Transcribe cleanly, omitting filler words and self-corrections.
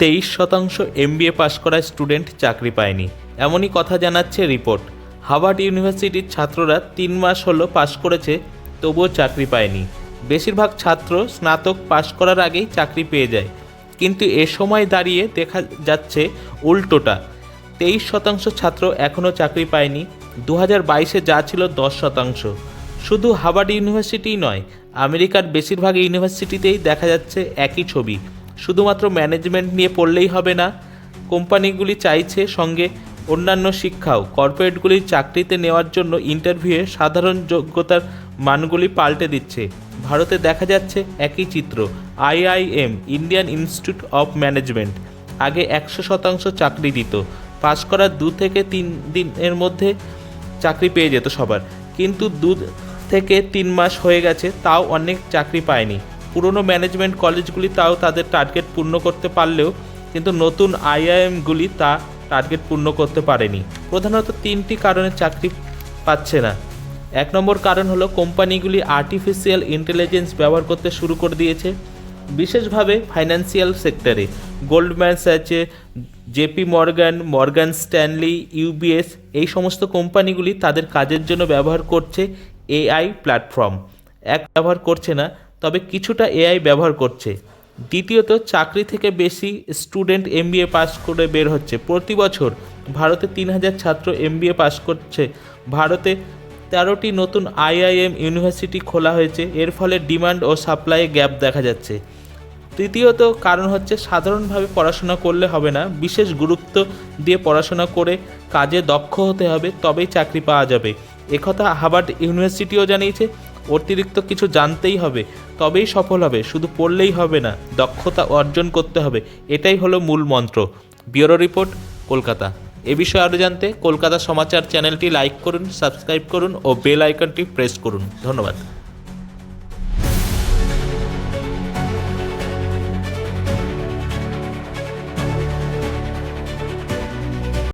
23% MBA পাশ করা student চাকরি পায়নি, এমনই কথা জানাচ্ছে রিপোর্ট। হার্ভার্ড ইউনিভার্সিটির ছাত্ররা 3 মাস হলো পাশ করেছে, তবুও চাকরি পায়নি। বেশিরভাগ ছাত্র স্নাতক পাশ করার আগেই চাকরি পেয়ে যায়, কিন্তু এ সময় দাঁড়িয়ে দেখা যাচ্ছে উল্টোটা। 23% ছাত্র এখনও চাকরি পায়নি। 2022-এ যা ছিল 10%। শুধু হার্ভার্ড ইউনিভার্সিটিই নয়, আমেরিকার বেশিরভাগ ইউনিভার্সিটিতেই দেখা যাচ্ছে একই ছবি। শুধুমাত্র ম্যানেজমেন্ট নিয়ে পড়লেই হবে না, কোম্পানিগুলি চাইছে সঙ্গে অন্যান্য শিক্ষাও। কর্পোরেটগুলি চাকরিতে নেওয়ার জন্য ইন্টারভিউয়ে সাধারণ যোগ্যতার মানগুলি পাল্টে দিচ্ছে। ভারতে দেখা যাচ্ছে একই চিত্র। IIM, Indian institute of management, আগে 100% চাকরি দিত। পাশ করার 2 থেকে 3 দিনের মধ্যে চাকরি পেয়ে যেত সবার, কিন্তু 2 থেকে 3 মাস হয়ে গেছে, তাও অনেক চাকরি পায়নি। পুরনো ম্যানেজমেন্ট কলেজগুলি তাও তাদের টার্গেট পূর্ণ করতে পারলেও কিন্তু নতুন IIMগুলি তা টার্গেট পূর্ণ করতে পারেনি। প্রধানত 3টি কারণে চাকরি পাচ্ছে না। 1 নম্বর কারণ হলো কোম্পানিগুলি আর্টিফিশিয়াল ইন্টেলিজেন্স ব্যবহার করতে শুরু করে দিয়েছে, বিশেষভাবে ফাইন্যান্সিয়াল সেক্টরে। Goldman Sachs, JP Morgan, Morgan Stanley, UBS এই সমস্ত কোম্পানিগুলি তাদের কাজের জন্য ব্যবহার করছে AI প্ল্যাটফর্ম। ব্যবহার করছে না, তবে কিছুটা AI ব্যবহার করছে। দ্বিতীয়ত, চাকরি থেকে বেশি স্টুডেন্ট MBA পাস করে বের হচ্ছে। প্রতি বছর ভারতে 3000 ছাত্র MBA পাস করছে। ভারতে 13টি নতুন IIM ইউনিভার্সিটি খোলা হয়েছে। এর ফলে ডিমান্ড ও সাপ্লাইয়ে গ্যাপ দেখা যাচ্ছে। তৃতীয়ত কারণ হচ্ছে সাধারণভাবে পড়াশোনা করলে হবে না, বিশেষ গুরুত্ব দিয়ে পড়াশোনা করে কাজে দক্ষ হতে হবে, তবেই চাকরি পাওয়া যাবে। একথা হার্ভার্ড ইউনিভার্সিটিও জানিয়েছে। অতিরিক্ত কিছু জানতেই হবে, তবেই সফল হবে। শুধু পড়লেই হবে না, দক্ষতা অর্জন করতে হবে। এটাই হলো মূল মন্ত্র। Bureau report, Kolkata. এ বিষয়ে আরও জানতে কলকাতা সমাচার চ্যানেলটি লাইক করুন, সাবস্ক্রাইব করুন ও বেল আইকনটি প্রেস করুন। ধন্যবাদ।